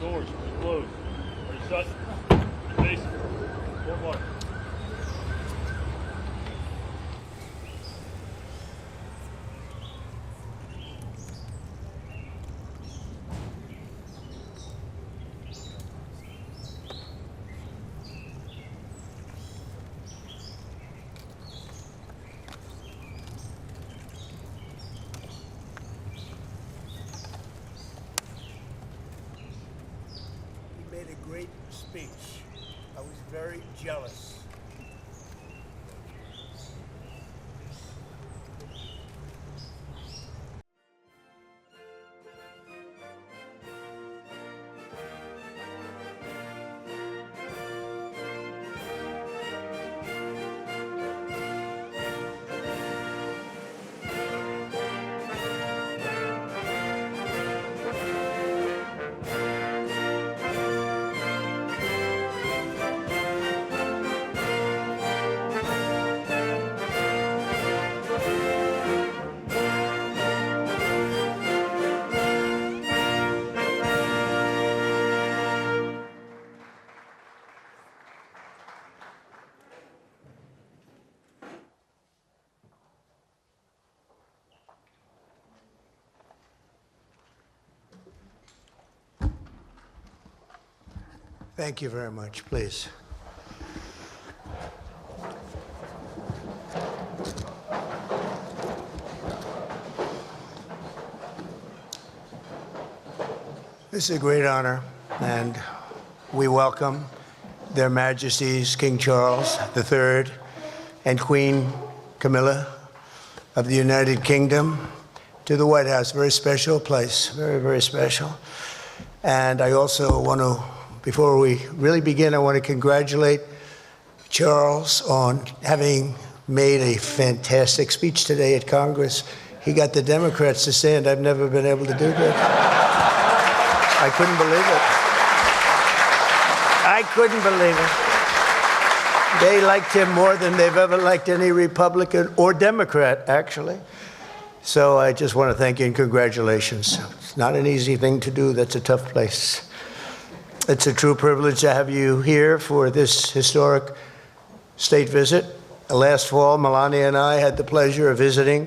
Doors closed. Ready, set. Face. One more. Made a great speech. I was very jealous. Thank you very much, please. This is a great honor, and we welcome Their Majesties King Charles III and Queen Camilla of the United Kingdom to the White House. Very special place, very, very special. And I also want to, before we really begin, I want to congratulate Charles on having made a fantastic speech today at Congress. He got the Democrats to stand. I've never been able to do that. I couldn't believe it. I couldn't believe it. They liked him more than they've ever liked any Republican or Democrat, actually. So I just want to thank you and congratulations. It's not an easy thing to do. That's a tough place. It's a true privilege to have you here for this historic state visit. Last fall, Melania and I had the pleasure of visiting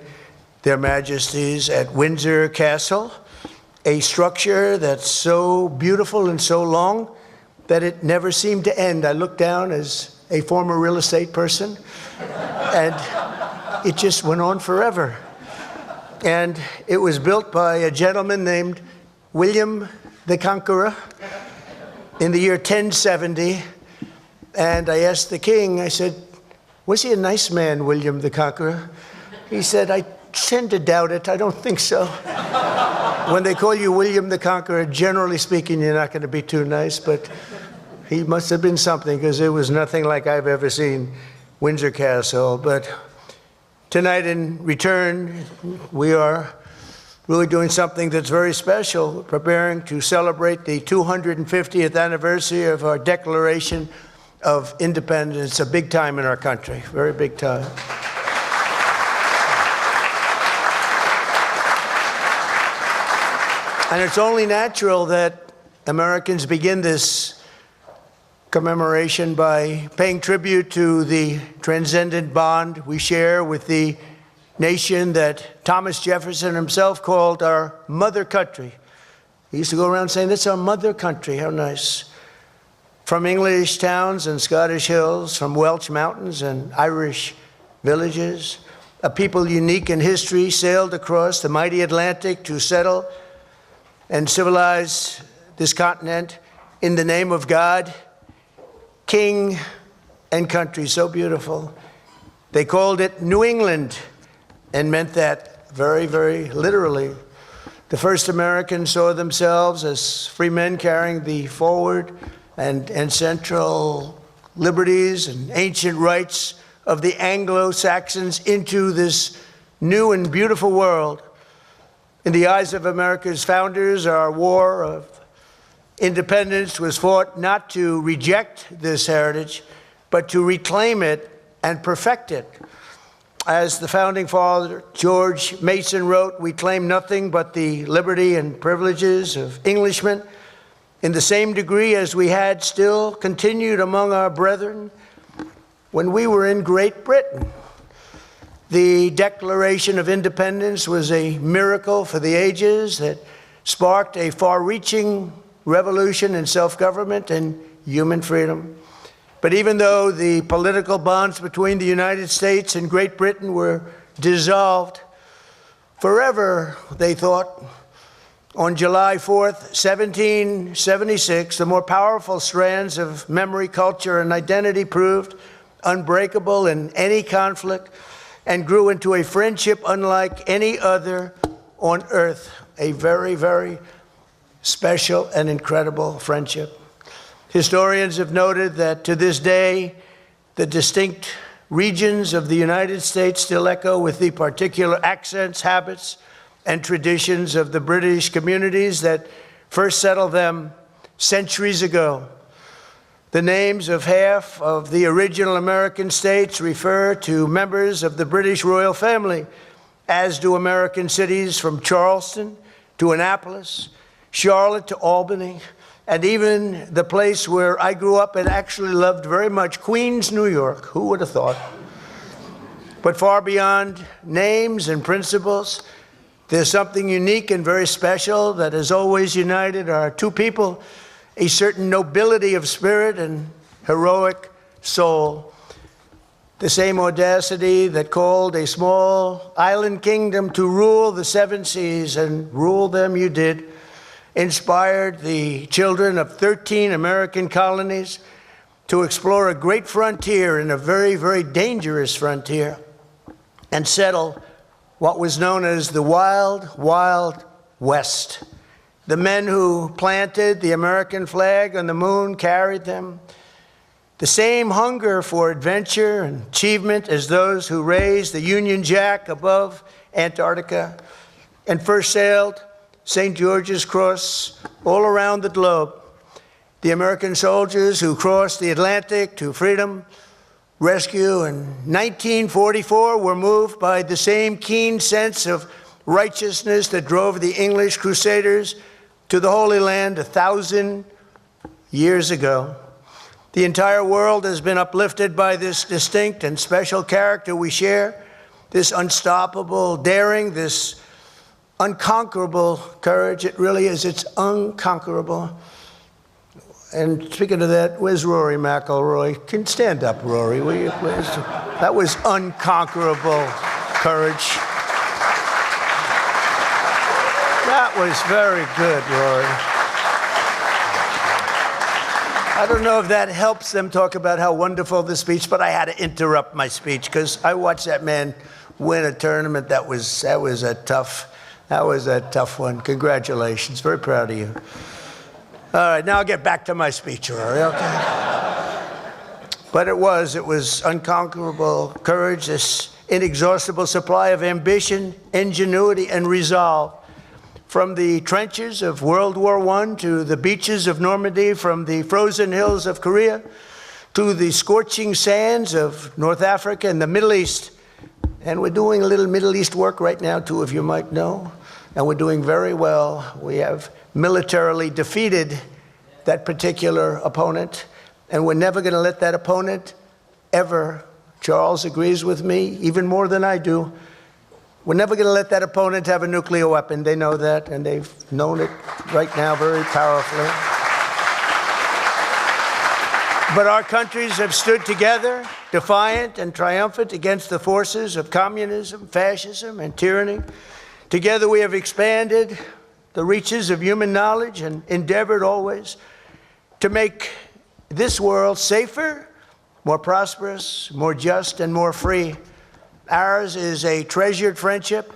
Their Majesties at Windsor Castle, a structure that's so beautiful and so long that it never seemed to end. I looked down as a former real estate person, and it just went on forever. And it was built by a gentleman named William the Conqueror in the year 1070, and I asked the king, I said, was he a nice man, William the Conqueror? He said, I tend to doubt it. I don't think so. When they call you William the Conqueror, generally speaking, you're not going to be too nice, but he must have been something, because it was nothing like I've ever seen Windsor Castle. But tonight in return, we are really doing something that's very special, preparing to celebrate the 250th anniversary of our Declaration of Independence. A big time in our country, very big time. And it's only natural that Americans begin this commemoration by paying tribute to the transcendent bond we share with the nation that Thomas Jefferson himself called our mother country. He used to go around saying, that's our mother country, how nice. From English towns and Scottish hills, from Welsh mountains and Irish villages, a people unique in history sailed across the mighty Atlantic to settle and civilize this continent in the name of God, King and country. So beautiful. They called it New England, and meant that very, very literally. The first Americans saw themselves as free men carrying the forward and central liberties and ancient rights of the Anglo-Saxons into this new and beautiful world. In the eyes of America's founders, our war of independence was fought not to reject this heritage, but to reclaim it and perfect it. As the founding father, George Mason, wrote, we claim nothing but the liberty and privileges of Englishmen in the same degree as we had still continued among our brethren when we were in Great Britain. The Declaration of Independence was a miracle for the ages that sparked a far-reaching revolution in self-government and human freedom. But even though the political bonds between the United States and Great Britain were dissolved forever, they thought, on July 4th, 1776, the more powerful strands of memory, culture, and identity proved unbreakable in any conflict and grew into a friendship unlike any other on earth, a very, very special and incredible friendship. Historians have noted that to this day, the distinct regions of the United States still echo with the particular accents, habits, and traditions of the British communities that first settled them centuries ago. The names of half of the original American states refer to members of the British royal family, as do American cities from Charleston to Annapolis, Charlotte to Albany, and even the place where I grew up and actually loved very much, Queens, New York. Who would have thought? But far beyond names and principles, there's something unique and very special that has always united our two people, a certain nobility of spirit and heroic soul. The same audacity that called a small island kingdom to rule the seven seas, and rule them you did, inspired the children of 13 American colonies to explore a great frontier and a very, very dangerous frontier and settle what was known as the Wild, Wild West. The men who planted the American flag on the moon carried them. The same hunger for adventure and achievement as those who raised the Union Jack above Antarctica and first sailed St. George's Cross all around the globe. The American soldiers who crossed the Atlantic to freedom, rescue in 1944 were moved by the same keen sense of righteousness that drove the English Crusaders to the Holy Land 1,000 years ago. The entire world has been uplifted by this distinct and special character we share, this unstoppable daring, this unconquerable courage. It really is, it's unconquerable. And speaking of that, where's Rory McIlroy? Can stand up, Rory, will you please? That was unconquerable courage. That was very good, Rory. I don't know if that helps them talk about how wonderful the speech, but I had to interrupt my speech because I watched that man win a tournament. That was a tough one. Congratulations. Very proud of you. All right, now I'll get back to my speech, Rory, okay? But it was unconquerable courage, this inexhaustible supply of ambition, ingenuity, and resolve. From the trenches of World War I to the beaches of Normandy, from the frozen hills of Korea to the scorching sands of North Africa and the Middle East. And we're doing a little Middle East work right now, two of you might know, and we're doing very well. We have militarily defeated that particular opponent, and we're never going to let that opponent ever, Charles agrees with me, even more than I do, we're never going to let that opponent have a nuclear weapon. They know that, and they've known it right now very powerfully. But our countries have stood together, defiant and triumphant against the forces of communism, fascism, and tyranny. Together we have expanded the reaches of human knowledge and endeavored always to make this world safer, more prosperous, more just, and more free. Ours is a treasured friendship,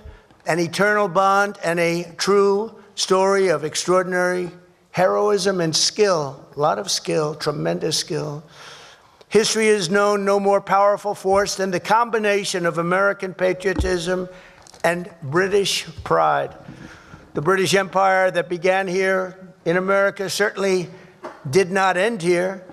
an eternal bond, and a true story of extraordinary heroism and skill. A lot of skill, tremendous skill. History has known no more powerful force than the combination of American patriotism and British pride. The British Empire that began here in America certainly did not end here.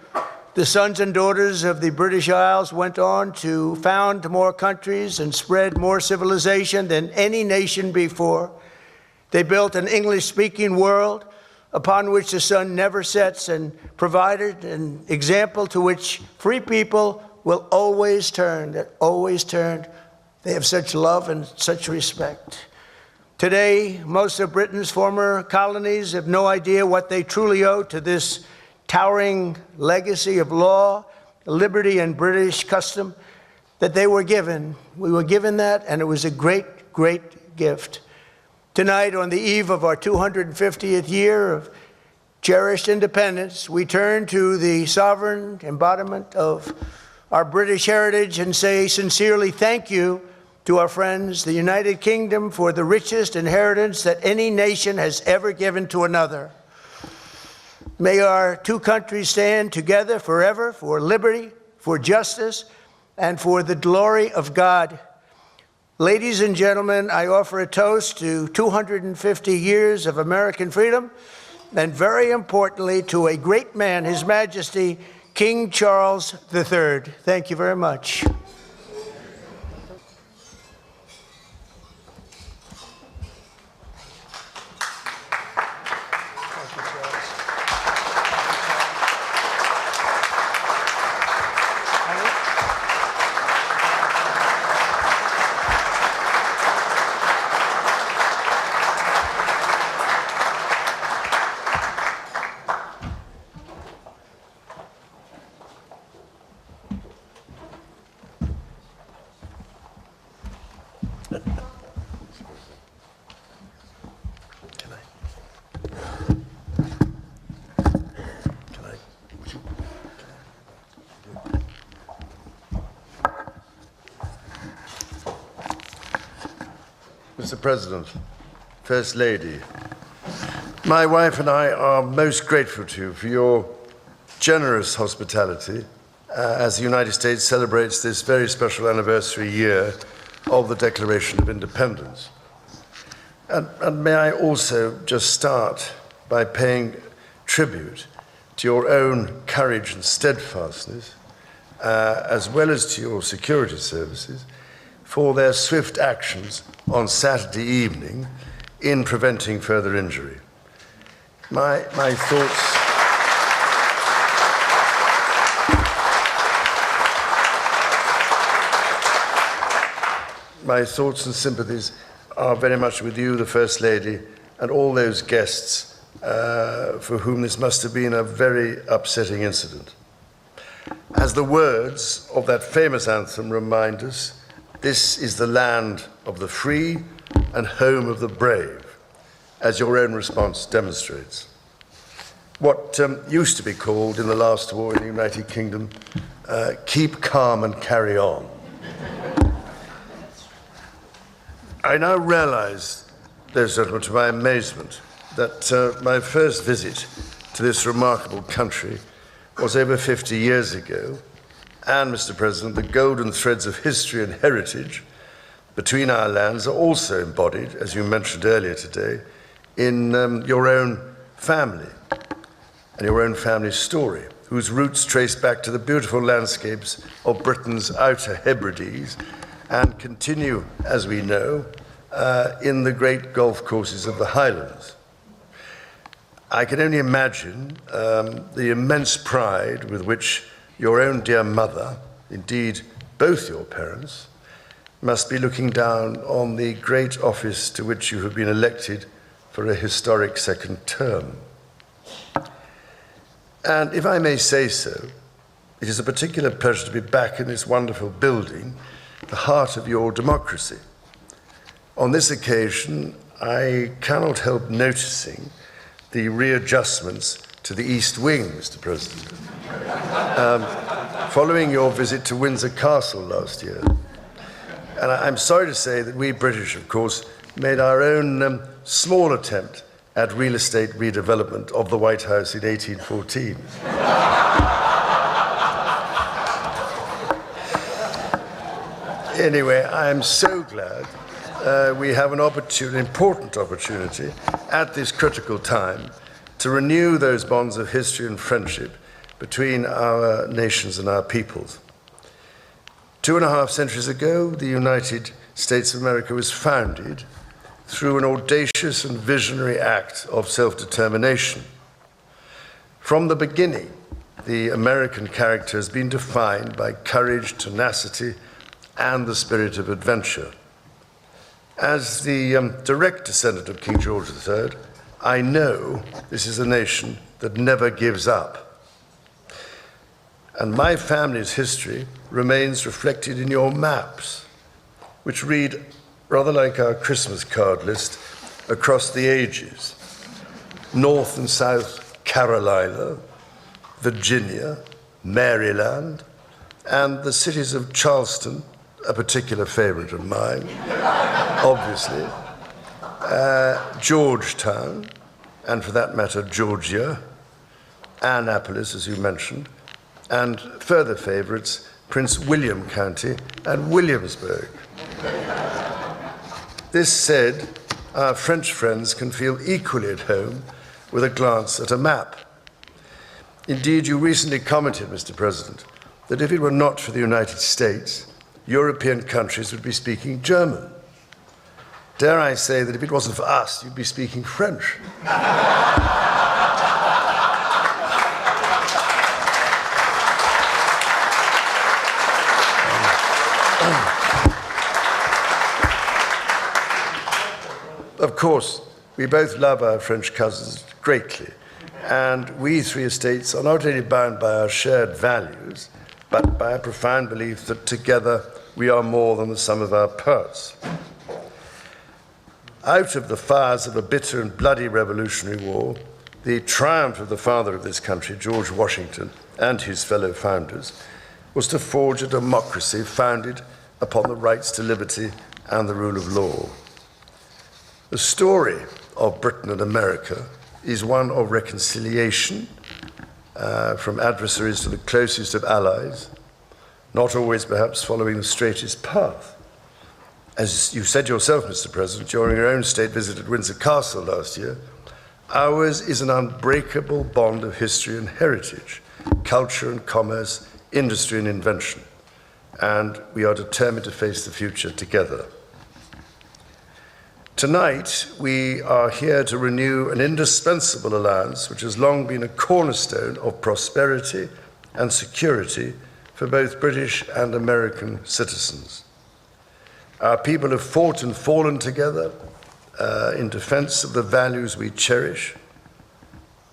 The sons and daughters of the British Isles went on to found more countries and spread more civilization than any nation before. They built an English-speaking world upon which the sun never sets, and provided an example to which free people will always turn, that always turn. They have such love and such respect. Today, most of Britain's former colonies have no idea what they truly owe to this towering legacy of law, liberty, and British custom that they were given. We were given that, and it was a great, great gift. Tonight, on the eve of our 250th year of cherished independence, we turn to the sovereign embodiment of our British heritage and say sincerely thank you to our friends, the United Kingdom, for the richest inheritance that any nation has ever given to another. May our two countries stand together forever for liberty, for justice, and for the glory of God. Ladies and gentlemen, I offer a toast to 250 years of American freedom, and very importantly, to a great man, His Majesty, King Charles III. Thank you very much. Mr. President, First Lady, my wife and I are most grateful to you for your generous hospitality as the United States celebrates this very special anniversary year of the Declaration of Independence. And may I also just start by paying tribute to your own courage and steadfastness, as well as to your security services, for their swift actions on Saturday evening in preventing further injury. My thoughts and sympathies are very much with you, the First Lady, and all those guests for whom this must have been a very upsetting incident. As the words of that famous anthem remind us, this is the land of the free and home of the brave, as your own response demonstrates. What used to be called in the last war in the United Kingdom, keep calm and carry on. I now realize, ladies and gentlemen, to my amazement, that my first visit to this remarkable country was over 50 years ago. And, Mr. President, the golden threads of history and heritage between our lands are also embodied, as you mentioned earlier today, in your own family and your own family story, whose roots trace back to the beautiful landscapes of Britain's Outer Hebrides and continue, as we know, in the great golf courses of the Highlands. I can only imagine the immense pride with which your own dear mother, indeed both your parents, must be looking down on the great office to which you have been elected for a historic second term. And if I may say so, it is a particular pleasure to be back in this wonderful building, the heart of your democracy. On this occasion, I cannot help noticing the readjustments to the East Wing, Mr. President, following your visit to Windsor Castle last year. And I'm sorry to say that we British, of course, made our own small attempt at real estate redevelopment of the White House in 1814. Anyway, I'm so glad we have an important opportunity at this critical time to renew those bonds of history and friendship between our nations and our peoples. 2.5 centuries ago, the United States of America was founded through an audacious and visionary act of self-determination. From the beginning, the American character has been defined by courage, tenacity, and the spirit of adventure. As the direct descendant of King George III, I know this is a nation that never gives up. And my family's history remains reflected in your maps, which read rather like our Christmas card list across the ages. North and South Carolina, Virginia, Maryland, and the cities of Charleston, a particular favorite of mine, obviously, Georgetown, and for that matter, Georgia, Annapolis, as you mentioned, and further favorites, Prince William County and Williamsburg. This said, our French friends can feel equally at home with a glance at a map. Indeed, you recently commented, Mr. President, that if it were not for the United States, European countries would be speaking German. Dare I say that if it wasn't for us, you'd be speaking French. Of course, we both love our French cousins greatly, and we three estates are not only bound by our shared values, but by a profound belief that together we are more than the sum of our parts. Out of the fires of a bitter and bloody Revolutionary War, the triumph of the father of this country, George Washington, and his fellow founders, was to forge a democracy founded upon the rights to liberty and the rule of law. The story of Britain and America is one of reconciliation, from adversaries to the closest of allies, not always perhaps following the straightest path. As you said yourself, Mr. President, during your own state visit at Windsor Castle last year, ours is an unbreakable bond of history and heritage, culture and commerce, industry and invention, and we are determined to face the future together. Tonight, we are here to renew an indispensable alliance which has long been a cornerstone of prosperity and security for both British and American citizens. Our people have fought and fallen together in defense of the values we cherish.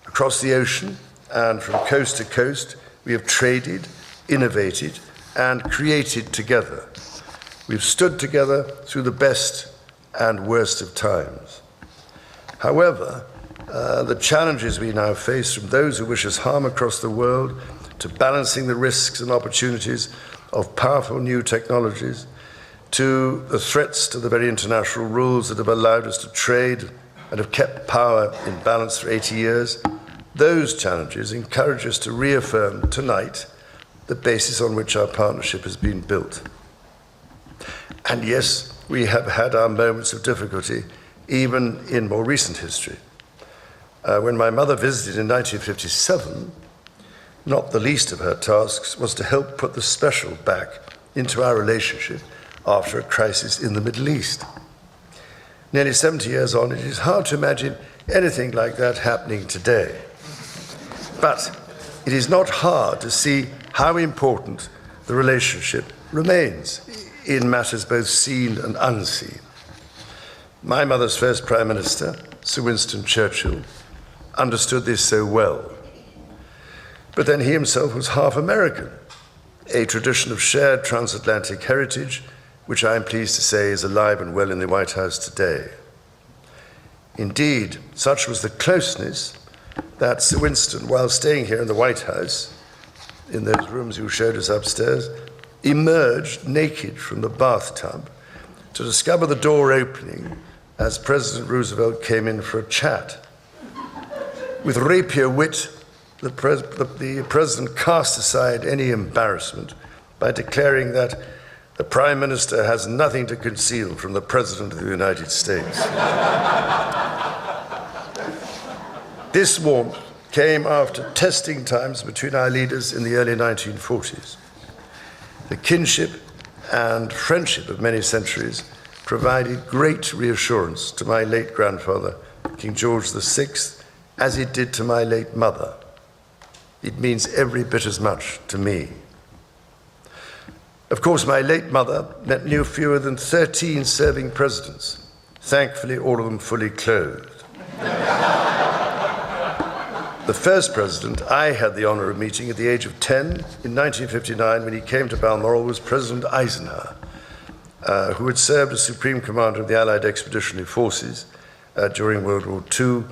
Across the ocean and from coast to coast, we have traded, innovated, and created together. We've stood together through the best and worst of times. However, the challenges we now face, from those who wish us harm across the world to balancing the risks and opportunities of powerful new technologies, to the threats to the very international rules that have allowed us to trade and have kept power in balance for 80 years, those challenges encourage us to reaffirm tonight the basis on which our partnership has been built. And yes, we have had our moments of difficulty, even in more recent history. When my mother visited in 1957, not the least of her tasks was to help put the special back into our relationship after a crisis in the Middle East. Nearly 70 years on, it is hard to imagine anything like that happening today. But it is not hard to see how important the relationship remains in matters both seen and unseen. My mother's first Prime Minister, Sir Winston Churchill, understood this so well. But then he himself was half American, a tradition of shared transatlantic heritage, which I am pleased to say is alive and well in the White House today. Indeed, such was the closeness that Sir Winston, while staying here in the White House, in those rooms you showed us upstairs, emerged naked from the bathtub to discover the door opening as President Roosevelt came in for a chat. With rapier wit, the president cast aside any embarrassment by declaring that the Prime Minister has nothing to conceal from the President of the United States. This warmth came after testing times between our leaders in the early 1940s. The kinship and friendship of many centuries provided great reassurance to my late grandfather, King George VI, as it did to my late mother. It means every bit as much to me. Of course, my late mother met no fewer than 13 serving presidents, thankfully all of them fully clothed. The first president I had the honor of meeting at the age of 10 in 1959 when he came to Balmoral was President Eisenhower, who had served as Supreme Commander of the Allied Expeditionary Forces during World War II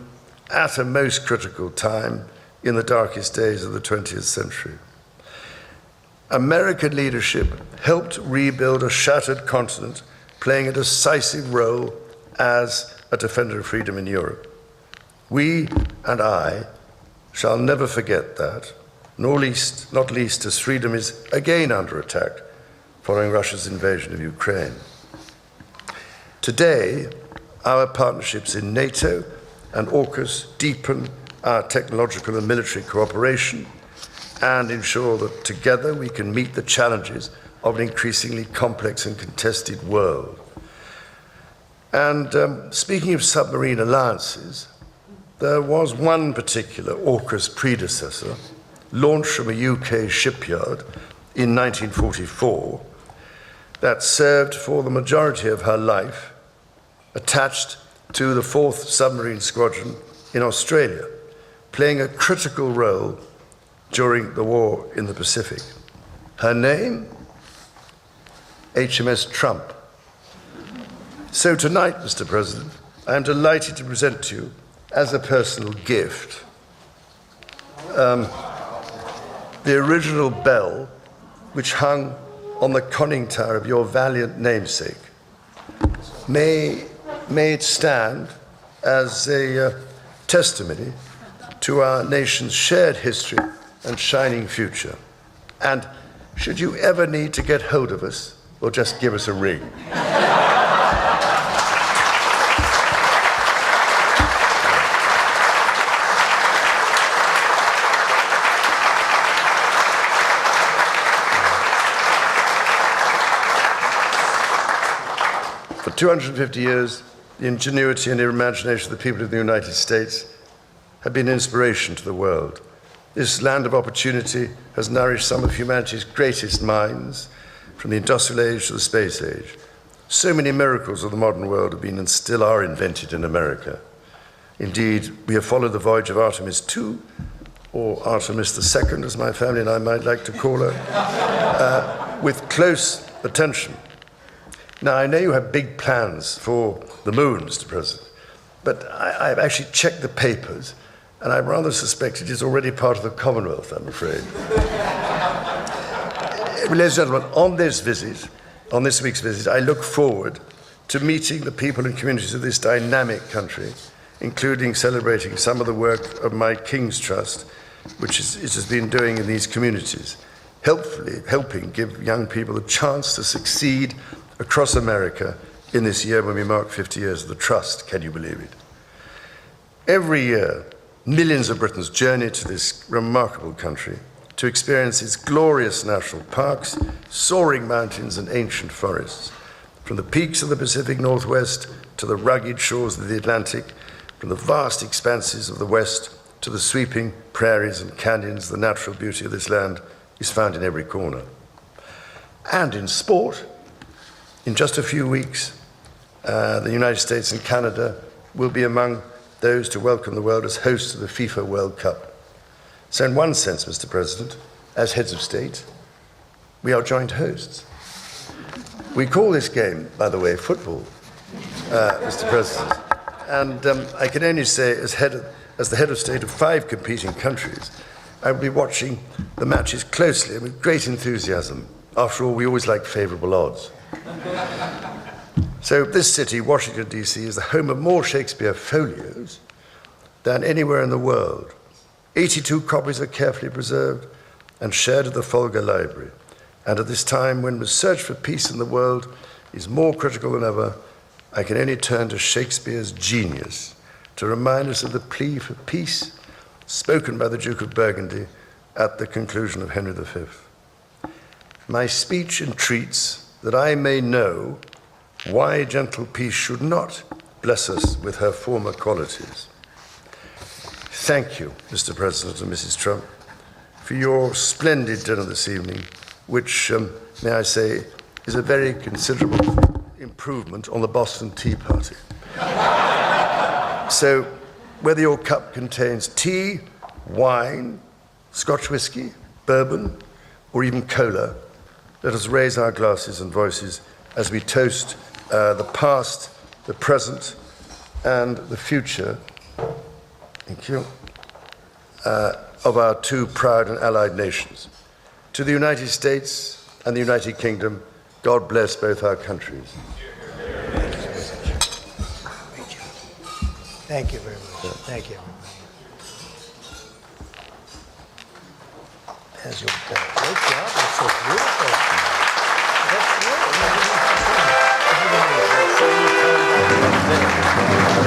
at a most critical time in the darkest days of the 20th century. American leadership helped rebuild a shattered continent, playing a decisive role as a defender of freedom in Europe. We and I shall never forget that, not least as freedom is again under attack following Russia's invasion of Ukraine. Today, our partnerships in NATO and AUKUS deepen our technological and military cooperation and ensure that together we can meet the challenges of an increasingly complex and contested world. And speaking of submarine alliances, there was one particular AUKUS predecessor, launched from a UK shipyard in 1944, that served for the majority of her life attached to the 4th Submarine Squadron in Australia, playing a critical role during the war in the Pacific. Her name? HMS Trump. So tonight, Mr. President, I am delighted to present to you, as a personal gift, the original bell which hung on the conning tower of your valiant namesake. May it stand as a testimony to our nation's shared history and shining future. And should you ever need to get hold of us, well, just give us a ring. For 250 years, the ingenuity and imagination of the people of the United States have been an inspiration to the world. This land of opportunity has nourished some of humanity's greatest minds, from the industrial age to the space age. So many miracles of the modern world have been and still are invented in America. Indeed, we have followed the voyage of Artemis II, or Artemis II, as my family and I might like to call her, with close attention. Now, I know you have big plans for the moon, Mr. President, but I've actually checked the papers, and I rather suspect it is already part of the Commonwealth, I'm afraid. Ladies and gentlemen, on this week's visit, I look forward to meeting the people and communities of this dynamic country, including celebrating some of the work of my King's Trust, which it has been doing in these communities, helping give young people a chance to succeed across America in this year when we mark 50 years of the Trust. Can you believe it? Every year, millions of Britons journey to this remarkable country to experience its glorious national parks, soaring mountains and ancient forests. From the peaks of the Pacific Northwest to the rugged shores of the Atlantic, from the vast expanses of the West to the sweeping prairies and canyons, the natural beauty of this land is found in every corner. And in sport, in just a few weeks, the United States and Canada will be among those to welcome the world as hosts of the FIFA World Cup. So in one sense, Mr. President, as heads of state, we are joint hosts. We call this game, by the way, football, Mr. President. And I can only say, as the head of state of 5 competing countries, I will be watching the matches closely and with great enthusiasm. After all, we always like favourable odds. So this city, Washington, D.C., is the home of more Shakespeare folios than anywhere in the world. 82 copies are carefully preserved and shared at the Folger Library. And at this time, when the search for peace in the world is more critical than ever, I can only turn to Shakespeare's genius to remind us of the plea for peace spoken by the Duke of Burgundy at the conclusion of Henry V. My speech entreats that I may know why gentle peace should not bless us with her former qualities. Thank you, Mr. President and Mrs. Trump, for your splendid dinner this evening, which, may I say, is a very considerable improvement on the Boston Tea Party. So, whether your cup contains tea, wine, Scotch whiskey, bourbon, or even cola, let us raise our glasses and voices as we toast the past, the present, and the future, thank you, of our two proud and allied nations. To the United States and the United Kingdom, God bless both our countries. Thank you very much. Thank you, everybody. There's your great job. That's so beautiful. That's really,